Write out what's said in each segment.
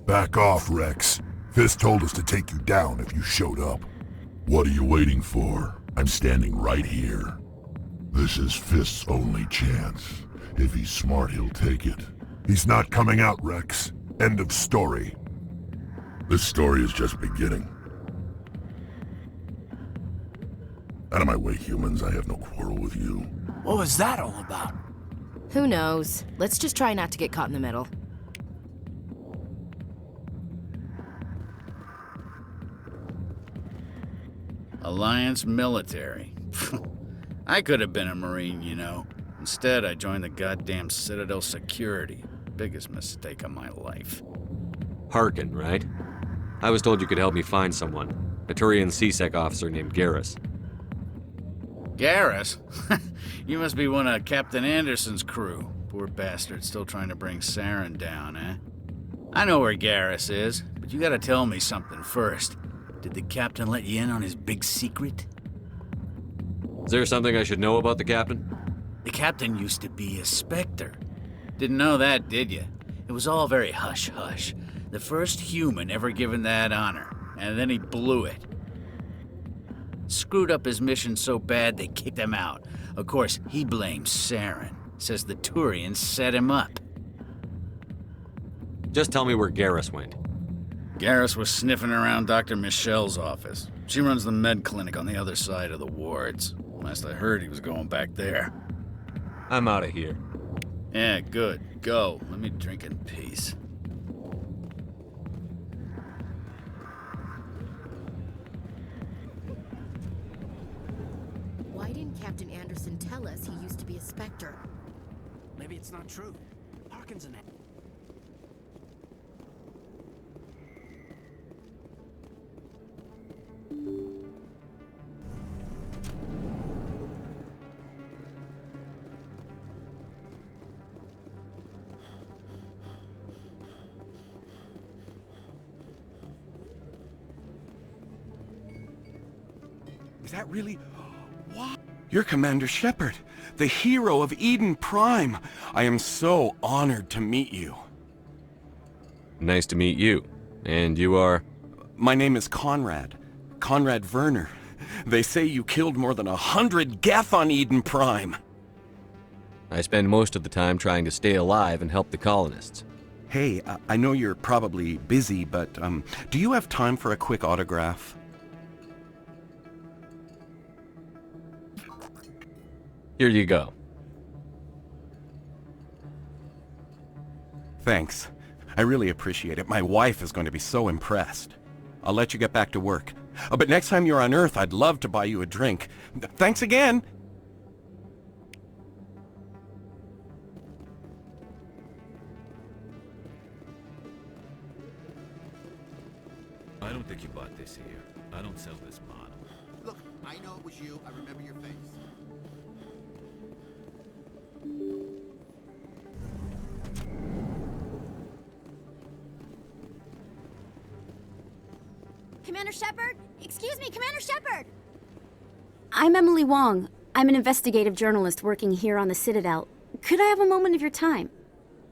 Back off, Rex. Fist told us to take you down if you showed up. What are you waiting for? I'm standing right here. This is Fist's only chance. If he's smart, he'll take it. He's not coming out, Rex. End of story. This story is just beginning. Out of my way, humans. I have no quarrel with you. What was that all about? Who knows? Let's just try not to get caught in the middle. Alliance military. I could have been a Marine, you know. Instead, I joined the goddamn Citadel security. Biggest mistake of my life. Harkin, right? I was told you could help me find someone. A Turian CSEC officer named Garrus. Garrus? You must be one of Captain Anderson's crew. Poor bastard still trying to bring Saren down, eh? I know where Garrus is, but you gotta tell me something first. Did the captain let you in on his big secret? Is there something I should know about the captain? The captain used to be a Spectre. Didn't know that, did you? It was all very hush-hush. The first human ever given that honor, and then he blew it. Screwed up his mission so bad they kicked him out. Of course, he blames Saren. Says the Turians set him up. Just tell me where Garrus went. Garrus was sniffing around Dr. Michelle's office. She runs the med clinic on the other side of the wards. Last I heard, he was going back there. I'm out of here. Yeah, good. Go. Let me drink in peace. Why didn't Captain Anderson tell us he used to be a Spectre? Maybe it's not true. Harkin's an... Is that really... What? You're Commander Shepard, the hero of Eden Prime. I am so honored to meet you. Nice to meet you. And you are? My name is Conrad. Conrad Werner. They say you killed more than 100 Geth on Eden Prime. I spend most of the time trying to stay alive and help the colonists. Hey, I know you're probably busy, but do you have time for a quick autograph? Here you go. Thanks. I really appreciate it. My wife is going to be so impressed. I'll let you get back to work. But next time you're on Earth, I'd love to buy you a drink. Thanks again! I don't think you bought this here. I don't sell this model. Look, I know it was you. I remember your face. Commander Shepard? Excuse me, Commander Shepard! I'm Emily Wong. I'm an investigative journalist working here on the Citadel. Could I have a moment of your time?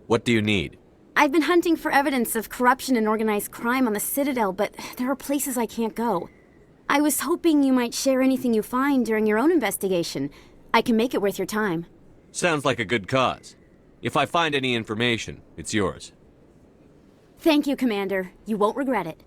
What do you need? I've been hunting for evidence of corruption and organized crime on the Citadel, but there are places I can't go. I was hoping you might share anything you find during your own investigation. I can make it worth your time. Sounds like a good cause. If I find any information, it's yours. Thank you, Commander. You won't regret it.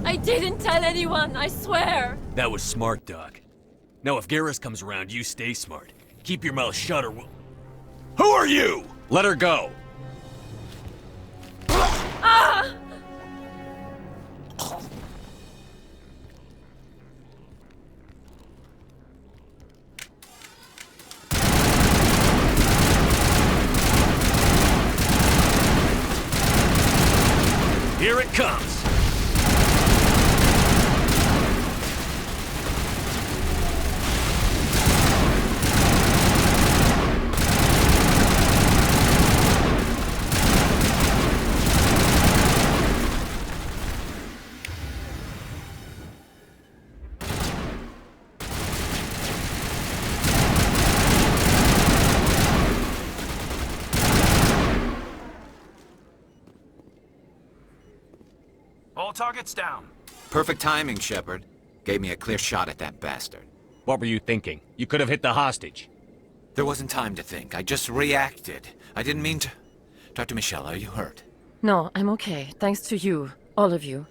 I didn't tell anyone, I swear! That was smart, Doc. Now if Garrus comes around, you stay smart. Keep your mouth shut or we'll... Who are you? Let her go! Ah! Here it comes! targets down. Perfect timing, Shepard. Gave me a clear shot at that bastard. What were you thinking? You could have hit the hostage. There wasn't time to think. I just reacted. I didn't mean to... Dr. Michelle, are you hurt? No, I'm okay. Thanks to you. All of you.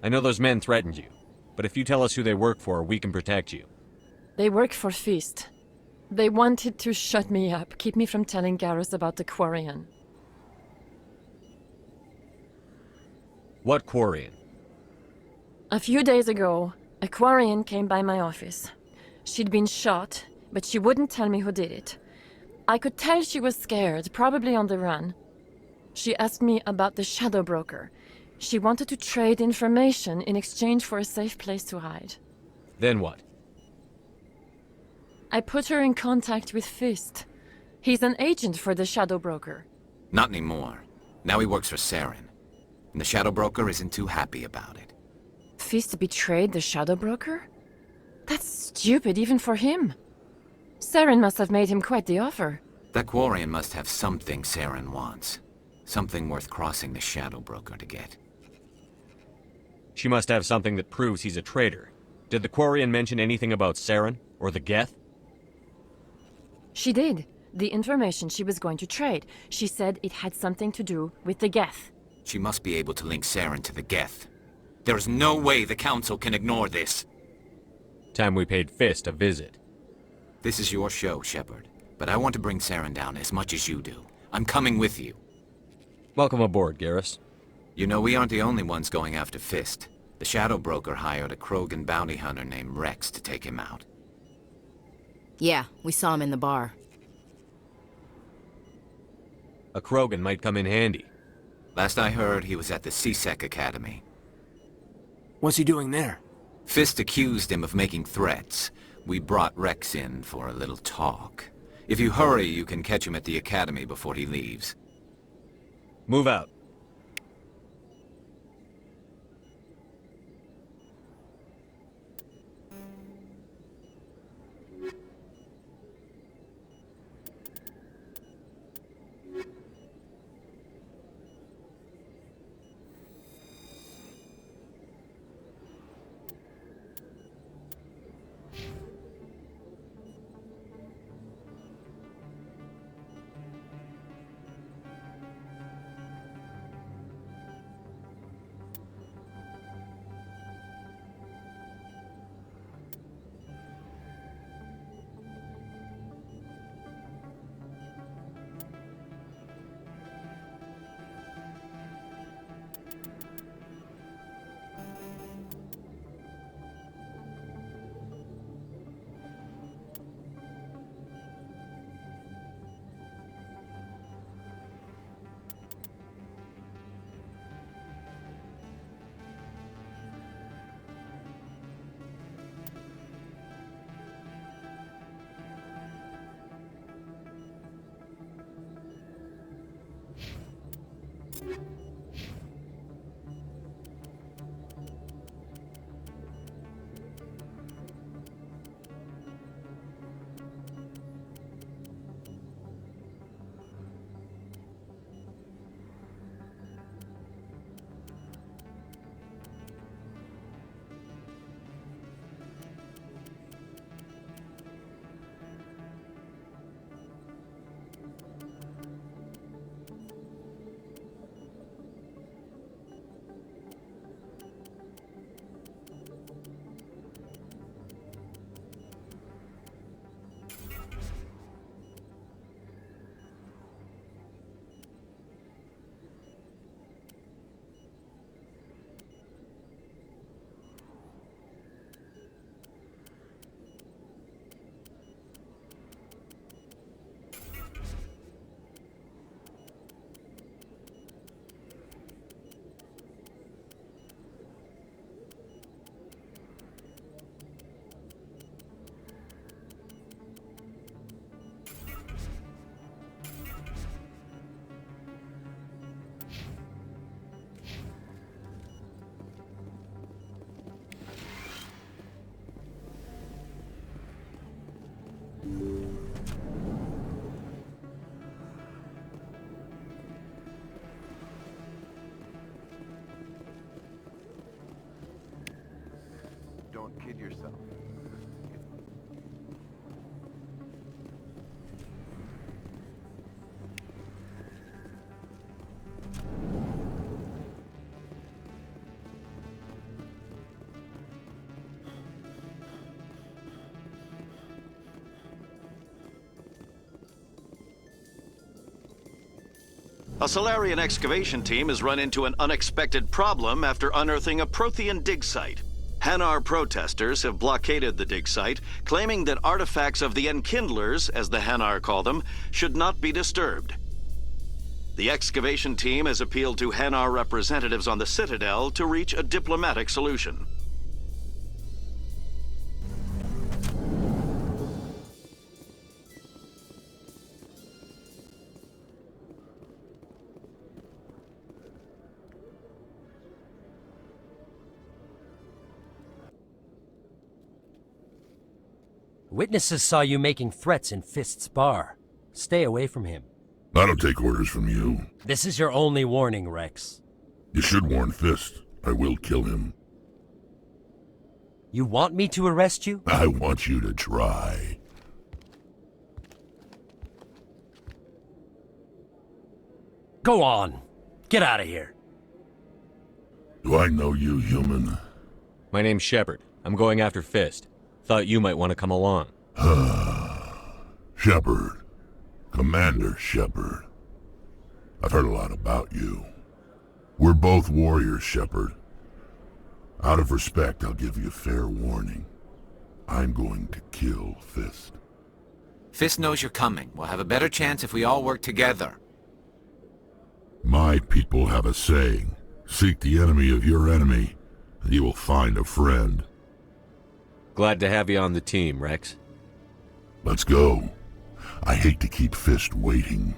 I know those men threatened you, but if you tell us who they work for, we can protect you. They work for Feast. They wanted to shut me up, keep me from telling Garrus about the Quarian. What Quarian? A few days ago, a Quarian came by my office. She'd been shot, but she wouldn't tell me who did it. I could tell she was scared, probably on the run. She asked me about the Shadow Broker. She wanted to trade information in exchange for a safe place to hide. Then what? I put her in contact with Fist. He's an agent for the Shadow Broker. Not anymore. Now he works for Saren. And the Shadow Broker isn't too happy about it. Fist betrayed the Shadow Broker? That's stupid even for him. Saren must have made him quite the offer. That Quarian must have something Saren wants. Something worth crossing the Shadow Broker to get. She must have something that proves he's a traitor. Did the Quarian mention anything about Saren or the Geth? She did. The information she was going to trade. She said it had something to do with the Geth. She must be able to link Saren to the Geth. There is no way the Council can ignore this. Time we paid Fist a visit. This is your show, Shepard. But I want to bring Saren down as much as you do. I'm coming with you. Welcome aboard, Garrus. You know, we aren't the only ones going after Fist. The Shadow Broker hired a Krogan bounty hunter named Rex to take him out. Yeah, we saw him in the bar. A Krogan might come in handy. Last I heard, he was at the C-Sec Academy. What's he doing there? Fist accused him of making threats. We brought Rex in for a little talk. If you hurry, you can catch him at the Academy before he leaves. Move out. A Solarian excavation team has run into an unexpected problem after unearthing a Prothean dig site. Hanar protesters have blockaded the dig site, claiming that artifacts of the Enkindlers, as the Hanar call them, should not be disturbed. The excavation team has appealed to Hanar representatives on the Citadel to reach a diplomatic solution. Witnesses saw you making threats in Fist's bar. Stay away from him. I don't take orders from you. This is your only warning, Rex. You should warn Fist. I will kill him. You want me to arrest you? I want you to try. Go on. Get out of here. Do I know you, human? My name's Shepard. I'm going after Fist. Thought you might want to come along. Shepard. Commander Shepard. I've heard a lot about you. We're both warriors, Shepard. Out of respect, I'll give you fair warning. I'm going to kill Fist. Fist knows you're coming. We'll have a better chance if we all work together. My people have a saying. Seek the enemy of your enemy, and you will find a friend. Glad to have you on the team, Rex. Let's go. I hate to keep Fist waiting.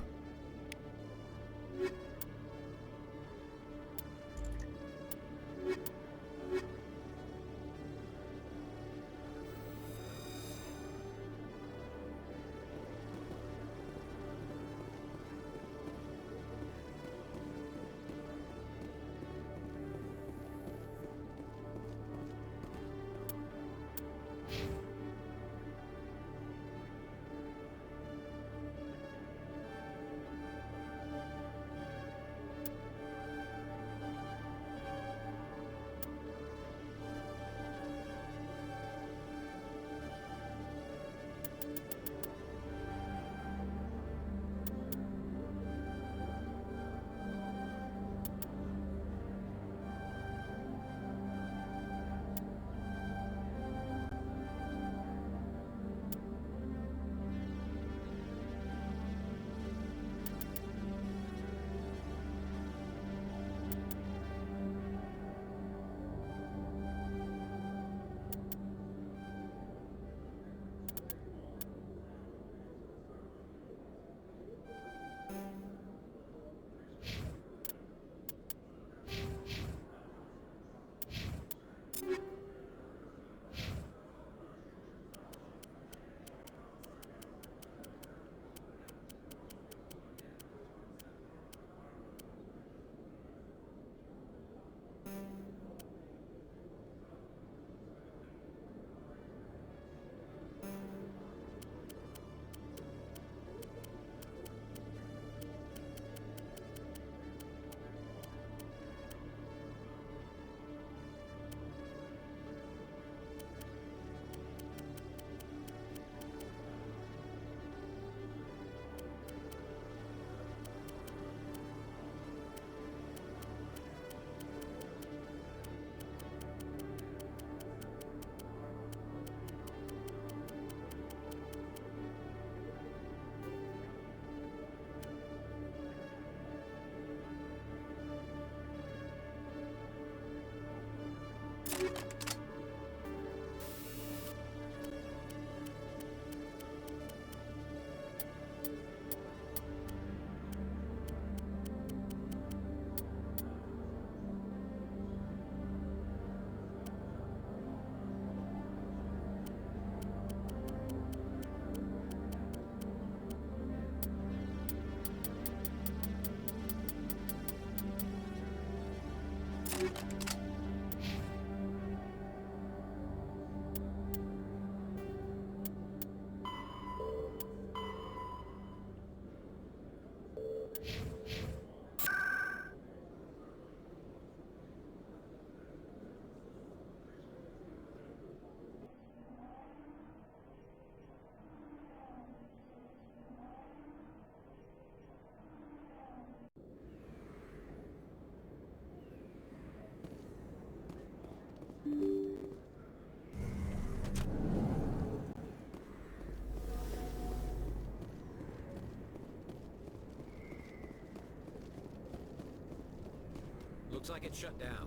Looks like it's shut down.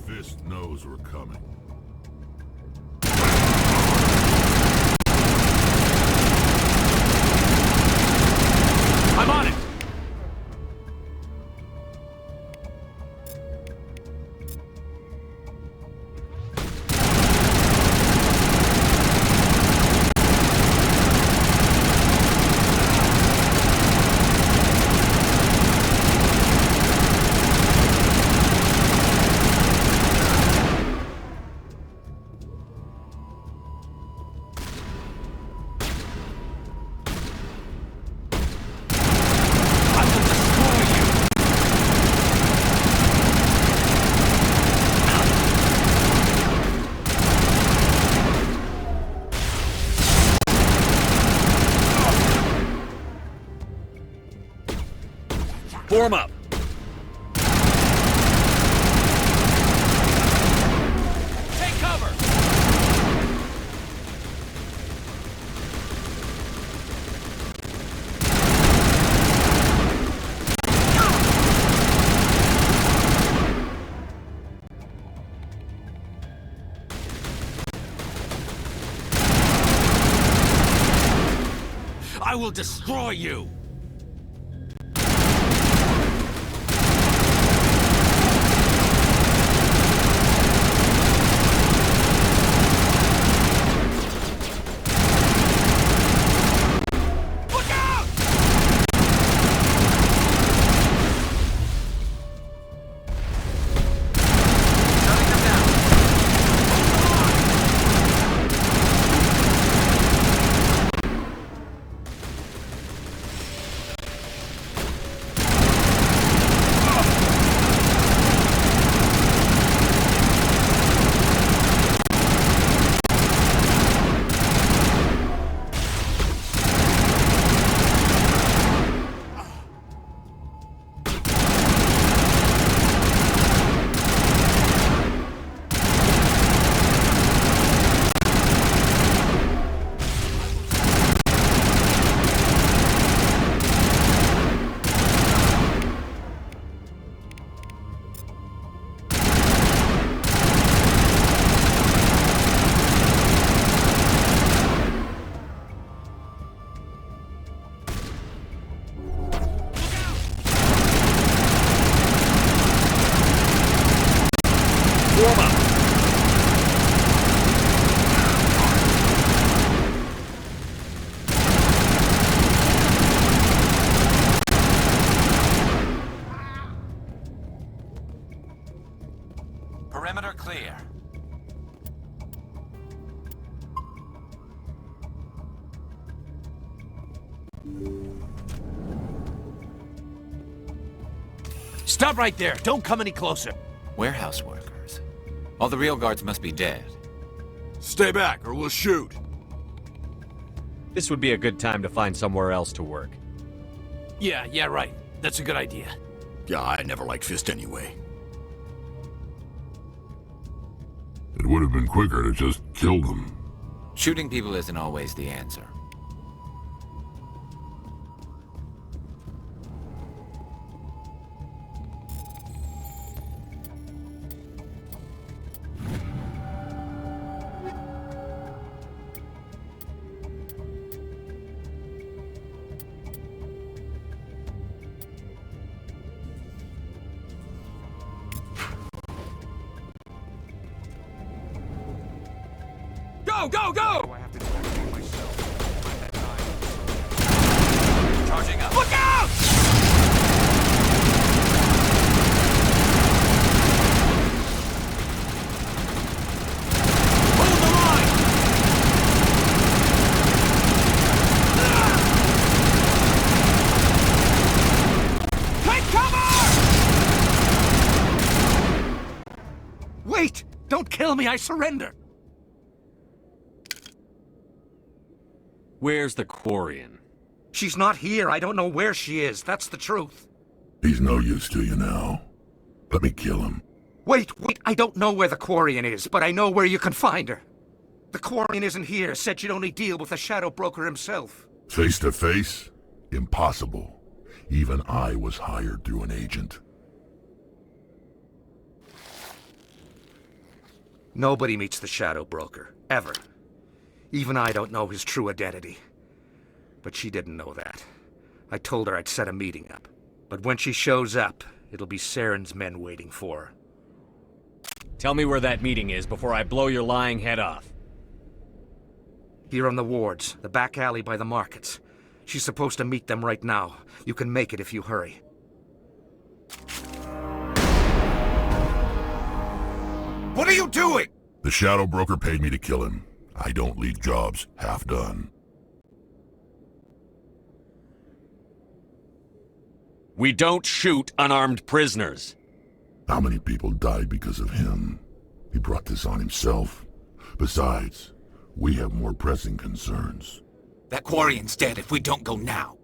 Fist knows we're coming. I'm on it! Form up! Take cover! I will destroy you! Warm up! Perimeter clear. Stop right there! Don't come any closer! Warehouse workers. All the real guards must be dead. Stay back or we'll shoot. This would be a good time to find somewhere else to work. Yeah, right. That's a good idea. Yeah, I never liked Fist anyway. It would have been quicker to just kill them. Shooting people isn't always the answer. Go, go, go! I have to do everything myself. Find that time. Charging up. Look out! Hold the line! Take cover! Wait! Don't kill me, I surrender! Where's the Quarian? She's not here. I don't know where she is. That's the truth. He's no use to you now. Let me kill him. Wait. I don't know where the Quarian is, but I know where you can find her. The Quarian isn't here. Said she'd only deal with the Shadow Broker himself. Face to face? Impossible. Even I was hired through an agent. Nobody meets the Shadow Broker, ever. Even I don't know his true identity. But she didn't know that. I told her I'd set a meeting up. But when she shows up, it'll be Saren's men waiting for her. Tell me where that meeting is before I blow your lying head off. Here on the wards, the back alley by the markets. She's supposed to meet them right now. You can make it if you hurry. What are you doing? The Shadow Broker paid me to kill him. I don't leave jobs half done. We don't shoot unarmed prisoners. How many people died because of him? He brought this on himself. Besides, we have more pressing concerns. That Quarian's dead if we don't go now.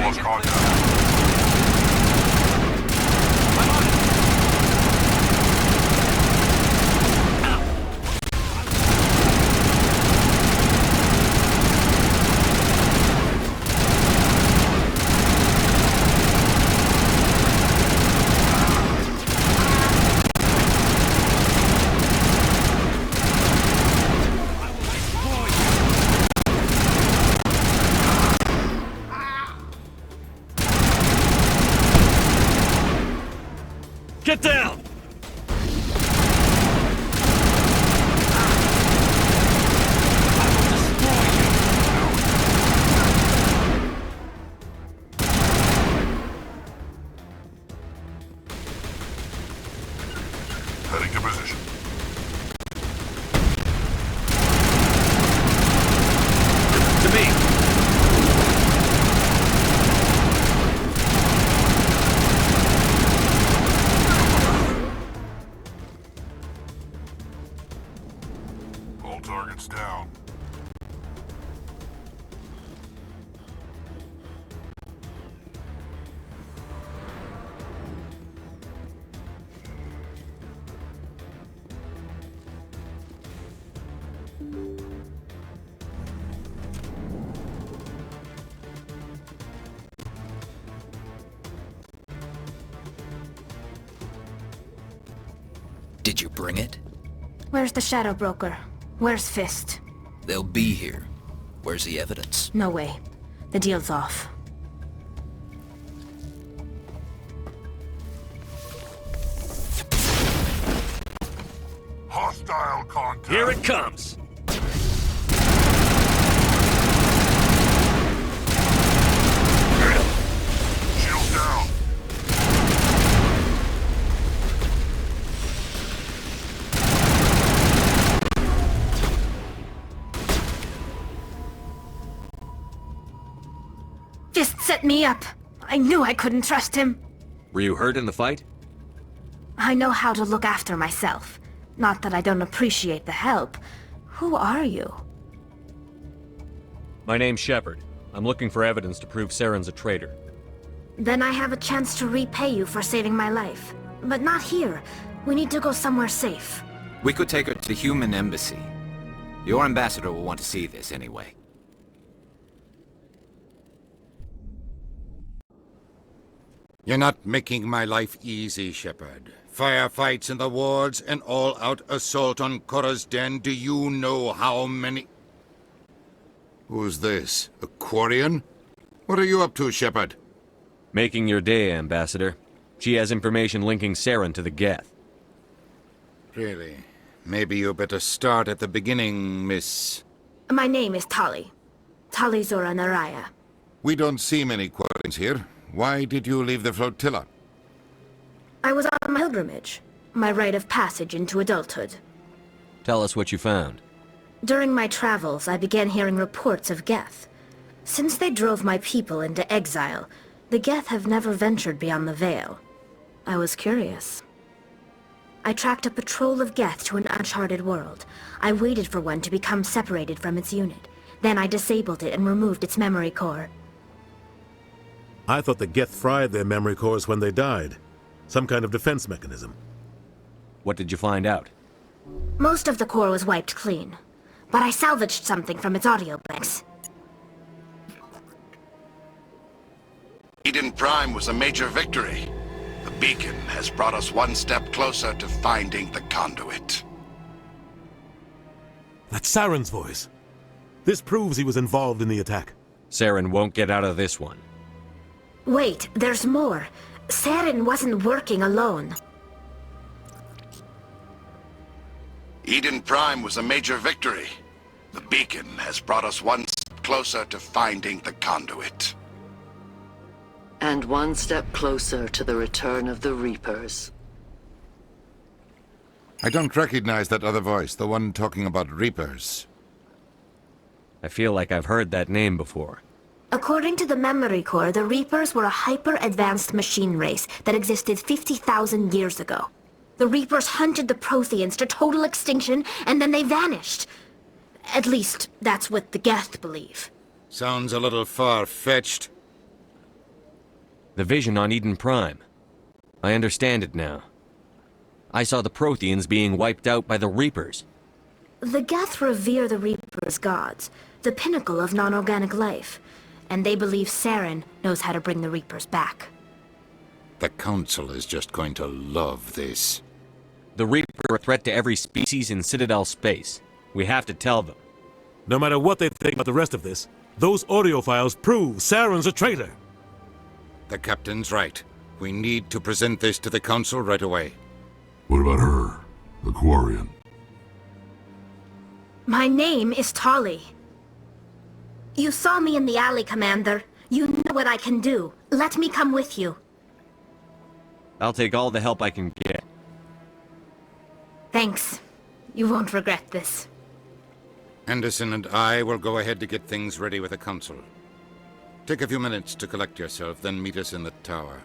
Lost contact. Get down! Heading to position. To me! All targets down. Did you bring it? Where's the Shadow Broker? Where's Fist? They'll be here. Where's the evidence? No way. The deal's off. Hostile contact. Here it comes! Shield down. Fist set me up. I knew I couldn't trust him. Were you hurt in the fight? I know how to look after myself. Not that I don't appreciate the help. Who are you? My name's Shepard. I'm looking for evidence to prove Saren's a traitor. Then I have a chance to repay you for saving my life. But not here. We need to go somewhere safe. We could take her to the human embassy. Your ambassador will want to see this anyway. You're not making my life easy, Shepard. Firefights in the wards, an all-out assault on Korra's den. Do you know how many... Who's this? A Quarian? What are you up to, Shepard? Making your day, Ambassador. She has information linking Saren to the Geth. Really? Maybe you better start at the beginning, Miss... My name is Tali. Tali Zora Naraya. We don't see many Quarians here. Why did you leave the flotilla? I was on my pilgrimage. My rite of passage into adulthood. Tell us what you found. During my travels, I began hearing reports of Geth. Since they drove my people into exile, the Geth have never ventured beyond the Veil. I was curious. I tracked a patrol of Geth to an uncharted world. I waited for one to become separated from its unit. Then I disabled it and removed its memory core. I thought the Geth fried their memory cores when they died. Some kind of defense mechanism. What did you find out? Most of the core was wiped clean, but I salvaged something from its audio banks. Eden Prime was a major victory. The beacon has brought us one step closer to finding the conduit. That's Saren's voice. This proves he was involved in the attack. Saren won't get out of this one. Wait, there's more. Saren wasn't working alone. Eden Prime was a major victory. The beacon has brought us one step closer to finding the conduit. And one step closer to the return of the Reapers. I don't recognize that other voice, the one talking about Reapers. I feel like I've heard that name before. According to the memory core, the Reapers were a hyper-advanced machine race that existed 50,000 years ago. The Reapers hunted the Protheans to total extinction, and then they vanished. At least, that's what the Geth believe. Sounds a little far-fetched. The vision on Eden Prime. I understand it now. I saw the Protheans being wiped out by the Reapers. The Geth revere the Reapers gods, the pinnacle of non-organic life, and they believe Saren knows how to bring the Reapers back. The Council is just going to love this. The Reaper are a threat to every species in Citadel space. We have to tell them. No matter what they think about the rest of this, those audio files prove Saren's a traitor. The Captain's right. We need to present this to the Council right away. What about her, the Quarian? My name is Tali. You saw me in the alley, Commander. You know what I can do. Let me come with you. I'll take all the help I can get. Thanks. You won't regret this. Anderson and I will go ahead to get things ready with the Council. Take a few minutes to collect yourself, then meet us in the tower.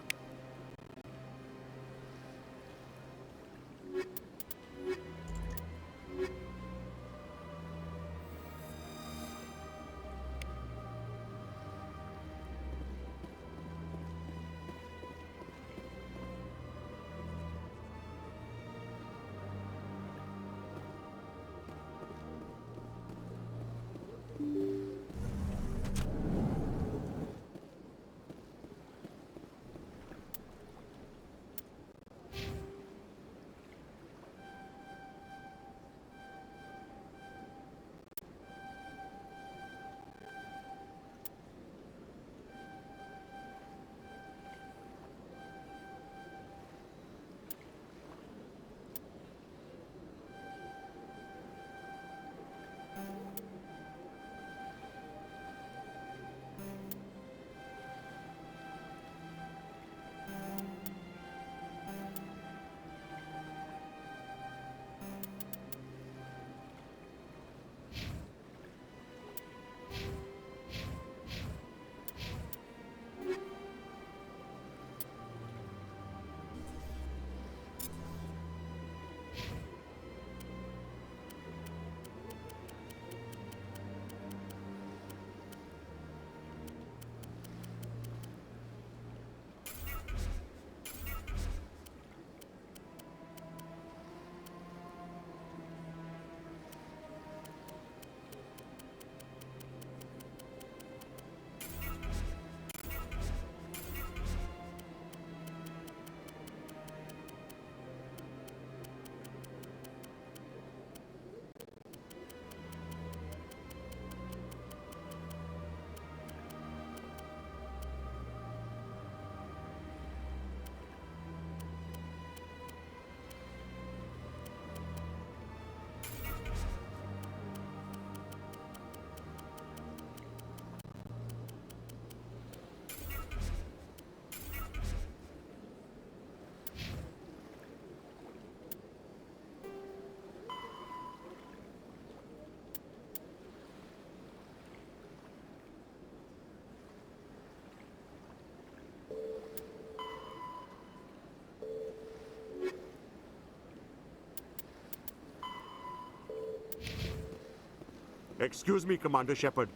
Excuse me, Commander Shepard.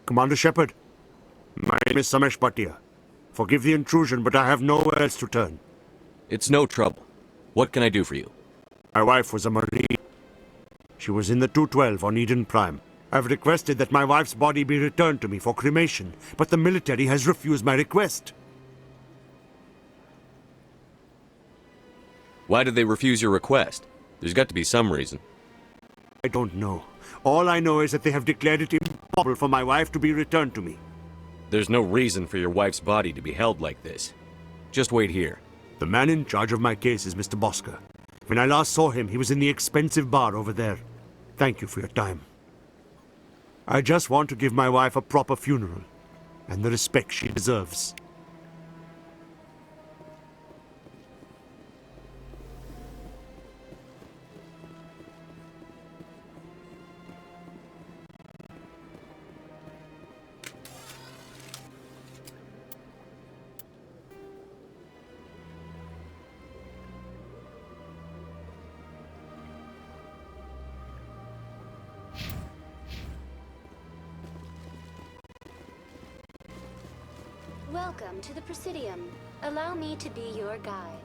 Commander Shepard, my name is Samesh Bhatia. Forgive the intrusion, but I have nowhere else to turn. It's no trouble. What can I do for you? My wife was a Marine. She was in the 212 on Eden Prime. I've requested that my wife's body be returned to me for cremation, but the military has refused my request. Why did they refuse your request? There's got to be some reason. I don't know. All I know is that they have declared it impossible for my wife to be returned to me. There's no reason for your wife's body to be held like this. Just wait here. The man in charge of my case is Mr. Bosker. When I last saw him, he was in the expensive bar over there. Thank you for your time. I just want to give my wife a proper funeral, and the respect she deserves. Welcome to the Presidium. Allow me to be your guide.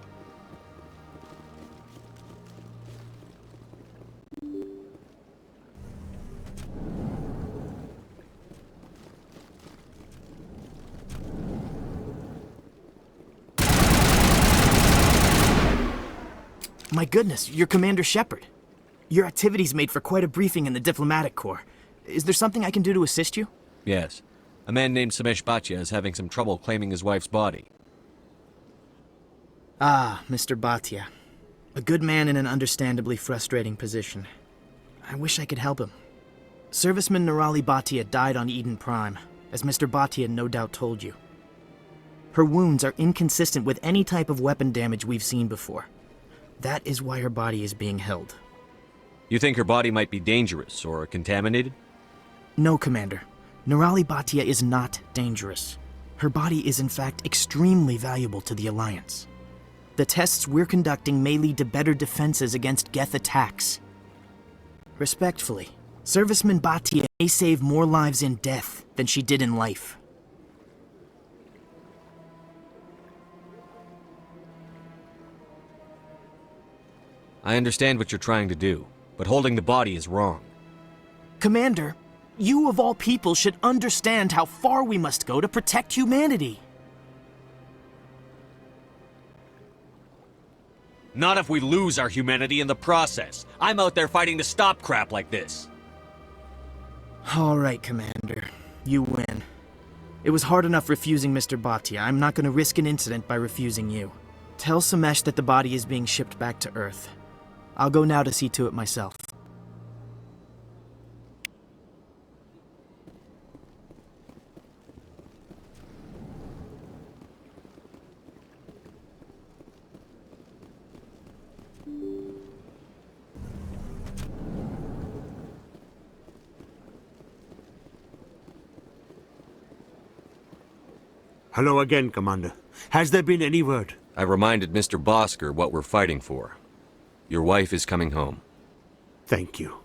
My goodness, you're Commander Shepard. Your activities made for quite a briefing in the Diplomatic Corps. Is there something I can do to assist you? Yes. A man named Samesh Bhatia is having some trouble claiming his wife's body. Ah, Mr. Bhatia. A good man in an understandably frustrating position. I wish I could help him. Serviceman Nirali Bhatia died on Eden Prime, as Mr. Bhatia no doubt told you. Her wounds are inconsistent with any type of weapon damage we've seen before. That is why her body is being held. You think her body might be dangerous or contaminated? No, Commander. Nirali Bhatia is not dangerous. Her body is in fact extremely valuable to the Alliance. The tests we're conducting may lead to better defenses against Geth attacks. Respectfully, Serviceman Bhatia may save more lives in death than she did in life. I understand what you're trying to do, but holding the body is wrong. Commander, you of all people should understand how far we must go to protect humanity. Not if we lose our humanity in the process. I'm out there fighting to stop crap like this. All right, Commander. You win. It was hard enough refusing Mr. Bhatia. I'm not going to risk an incident by refusing you. Tell Samesh that the body is being shipped back to Earth. I'll go now to see to it myself. Hello again, Commander. Has there been any word? I reminded Mr. Bosker what we're fighting for. Your wife is coming home. Thank you.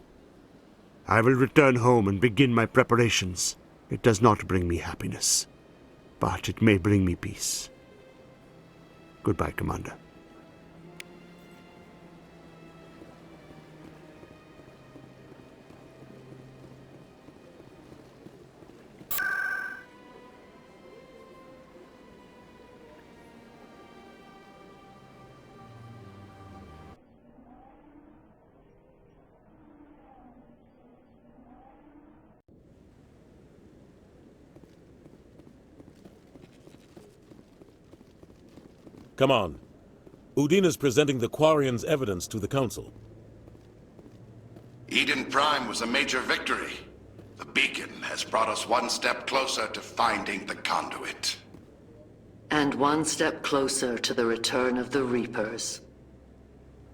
I will return home and begin my preparations. It does not bring me happiness, but it may bring me peace. Goodbye, Commander. Come on. Udine is presenting the Quarian's evidence to the Council. Eden Prime was a major victory. The beacon has brought us one step closer to finding the conduit. And one step closer to the return of the Reapers.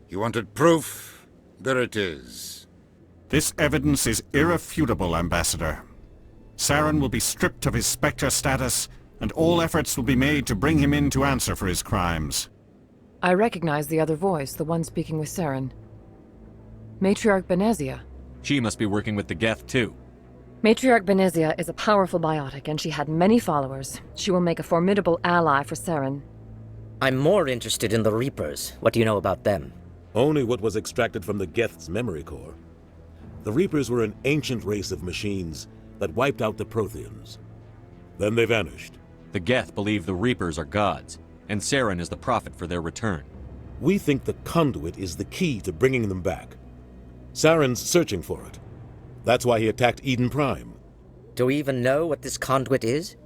You wanted proof? There it is. This evidence is irrefutable, Ambassador. Saren will be stripped of his Spectre status, and all efforts will be made to bring him in to answer for his crimes. I recognize the other voice, the one speaking with Saren. Matriarch Benezia. She must be working with the Geth, too. Matriarch Benezia is a powerful biotic, and she had many followers. She will make a formidable ally for Saren. I'm more interested in the Reapers. What do you know about them? Only what was extracted from the Geth's memory core. The Reapers were an ancient race of machines that wiped out the Protheans. Then they vanished. The Geth believe the Reapers are gods, and Saren is the prophet for their return. We think the conduit is the key to bringing them back. Saren's searching for it. That's why he attacked Eden Prime. Do we even know what this conduit is?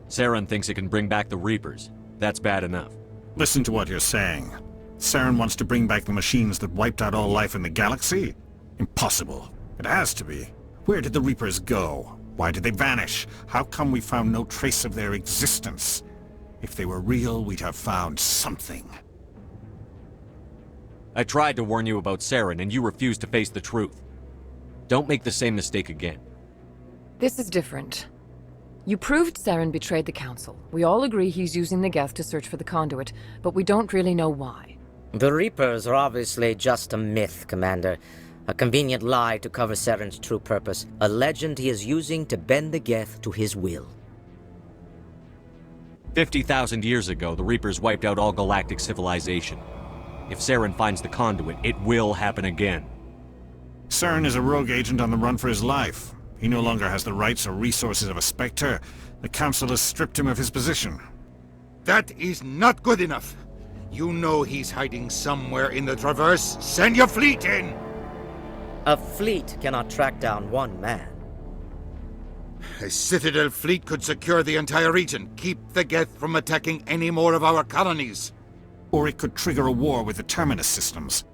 Saren thinks it can bring back the Reapers. That's bad enough. Listen to what you're saying. Saren wants to bring back the machines that wiped out all life in the galaxy? Impossible. It has to be. Where did the Reapers go? Why did they vanish? How come we found no trace of their existence? If they were real, we'd have found something. I tried to warn you about Saren, and you refused to face the truth. Don't make the same mistake again. This is different. You proved Saren betrayed the Council. We all agree he's using the Geth to search for the conduit, but we don't really know why. The Reapers are obviously just a myth, Commander. A convenient lie to cover Saren's true purpose. A legend he is using to bend the Geth to his will. 50,000 years ago, the Reapers wiped out all galactic civilization. If Saren finds the conduit, it will happen again. Saren is a rogue agent on the run for his life. He no longer has the rights or resources of a Spectre. The Council has stripped him of his position. That is not good enough. You know he's hiding somewhere in the Traverse. Send your fleet in! A fleet cannot track down one man. A Citadel fleet could secure the entire region, keep the Geth from attacking any more of our colonies. Or it could trigger a war with the Terminus systems.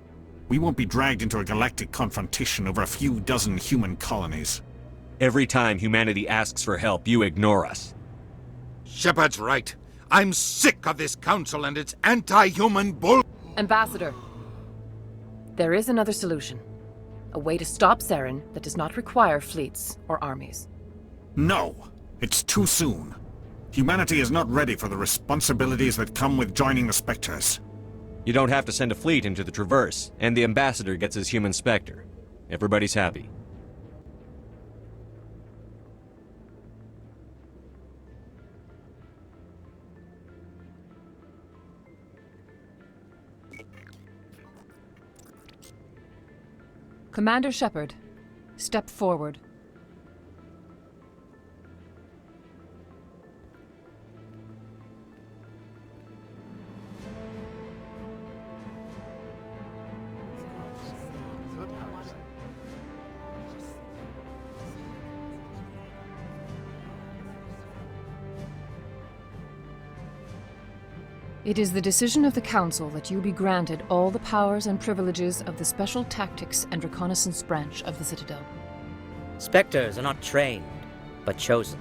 We won't be dragged into a galactic confrontation over a few dozen human colonies. Every time humanity asks for help, you ignore us. Shepard's right. I'm sick of this council and its anti-human bull... Ambassador, there is another solution. A way to stop Saren that does not require fleets or armies. No! It's too soon. Humanity is not ready for the responsibilities that come with joining the Spectres. You don't have to send a fleet into the Traverse, and the Ambassador gets his human Spectre. Everybody's happy. Commander Shepard, step forward. It is the decision of the Council that you be granted all the powers and privileges of the Special Tactics and Reconnaissance Branch of the Citadel. Spectres are not trained, but chosen.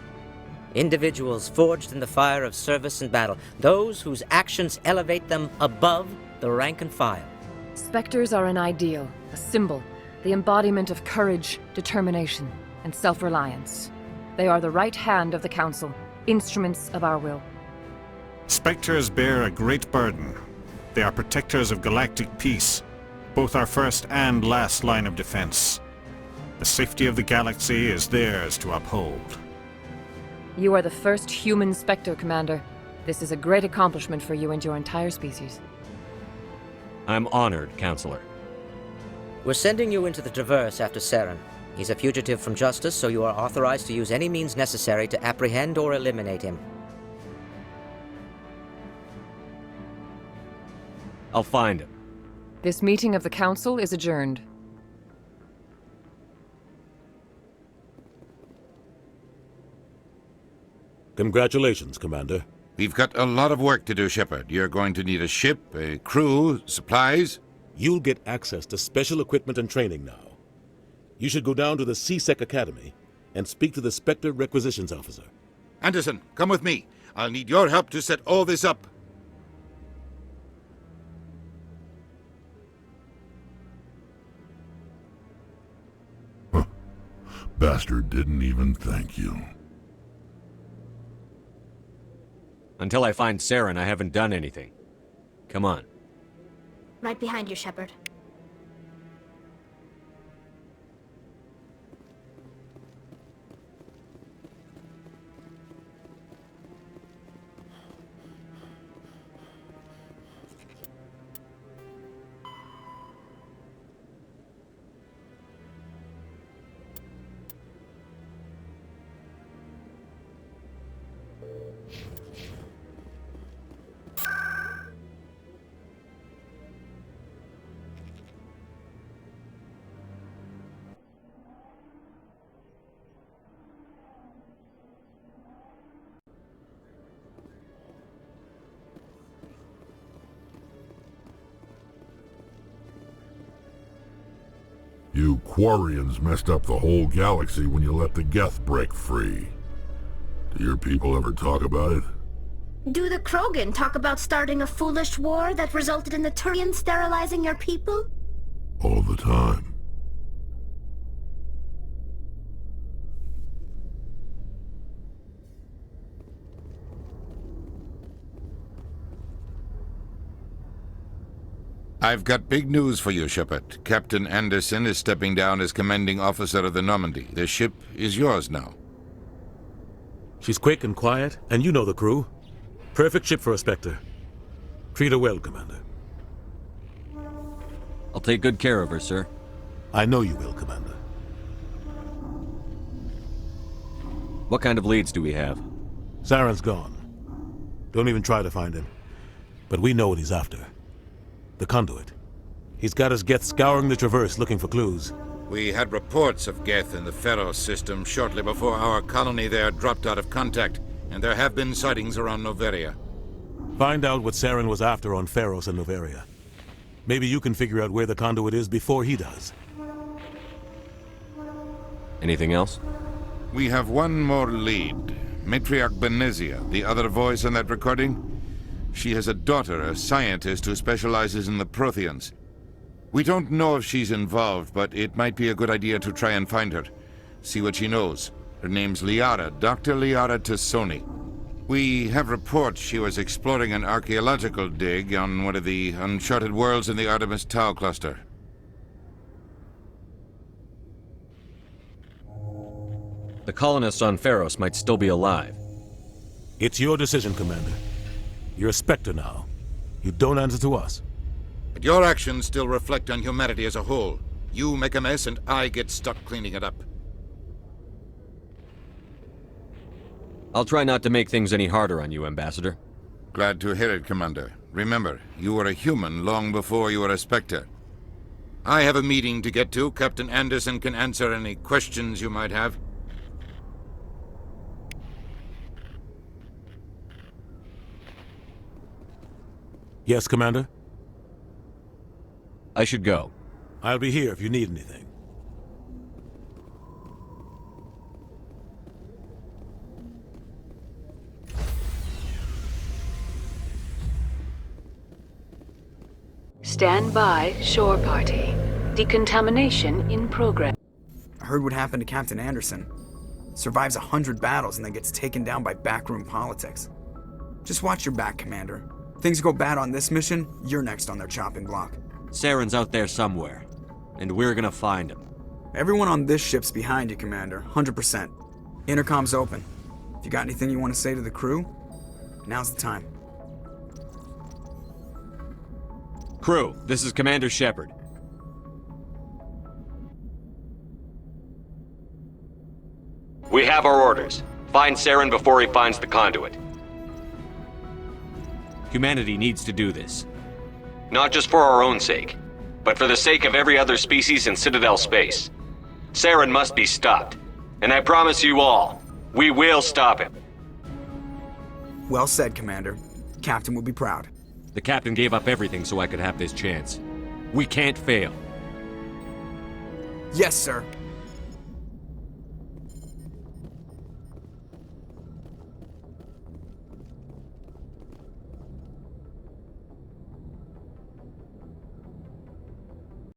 Individuals forged in the fire of service and battle, those whose actions elevate them above the rank and file. Spectres are an ideal, a symbol, the embodiment of courage, determination, and self-reliance. They are the right hand of the Council, instruments of our will. Spectres bear a great burden. They are protectors of galactic peace, both our first and last line of defense. The safety of the galaxy is theirs to uphold. You are the first human Spectre, Commander. This is a great accomplishment for you and your entire species. I'm honored, Counselor. We're sending you into the Traverse after Saren. He's a fugitive from justice, so you are authorized to use any means necessary to apprehend or eliminate him. I'll find him. This meeting of the Council is adjourned. Congratulations, Commander. We've got a lot of work to do, Shepard. You're going to need a ship, a crew, supplies. You'll get access to special equipment and training now. You should go down to the C-Sec Academy and speak to the Spectre Requisitions Officer. Anderson, come with me. I'll need your help to set all this up. Bastard didn't even thank you. Until I find Saren, I haven't done anything. Come on. Right behind you, Shepard. You Quarians messed up the whole galaxy when you let the Geth break free. Do your people ever talk about it? Do the Krogan talk about starting a foolish war that resulted in the Turians sterilizing your people? All the time. I've got big news for you, Shepard. Captain Anderson is stepping down as commanding officer of the Normandy. The ship is yours now. She's quick and quiet, and you know the crew. Perfect ship for a Spectre. Treat her well, Commander. I'll take good care of her, sir. I know you will, Commander. What kind of leads do we have? Saren's gone. Don't even try to find him. But we know what he's after. The conduit. He's got his Geth scouring the Traverse looking for clues. We had reports of Geth in the Pharos system shortly before our colony there dropped out of contact, and there have been sightings around Noveria. Find out what Saren was after on Pharos and Noveria. Maybe you can figure out where the conduit is before he does. Anything else? We have one more lead. Matriarch Benezia, the other voice on that recording. She has a daughter, a scientist who specializes in the Protheans. We don't know if she's involved, but it might be a good idea to try and find her. See what she knows. Her name's Liara, Dr. Liara Tassoni. We have reports she was exploring an archaeological dig on one of the uncharted worlds in the Artemis Tau cluster. The colonists on Pharos might still be alive. It's your decision, Commander. You're a Spectre now. You don't answer to us. But your actions still reflect on humanity as a whole. You make a mess and I get stuck cleaning it up. I'll try not to make things any harder on you, Ambassador. Glad to hear it, Commander. Remember, you were a human long before you were a Spectre. I have a meeting to get to. Captain Anderson can answer any questions you might have. Yes, Commander? I should go. I'll be here if you need anything. Stand by, shore party. Decontamination in progress. I heard what happened to Captain Anderson. Survives 100 battles and then gets taken down by backroom politics. Just watch your back, Commander. Things go bad on this mission, you're next on their chopping block. Saren's out there somewhere, and we're gonna find him. Everyone on this ship's behind you, Commander, 100%. Intercom's open. If you got anything you want to say to the crew, now's the time. Crew, this is Commander Shepard. We have our orders. Find Saren before he finds the conduit. Humanity needs to do this. Not just for our own sake, but for the sake of every other species in Citadel space. Saren must be stopped. And I promise you all, we will stop him. Well said, Commander. Captain will be proud. The captain gave up everything so I could have this chance. We can't fail. Yes, sir.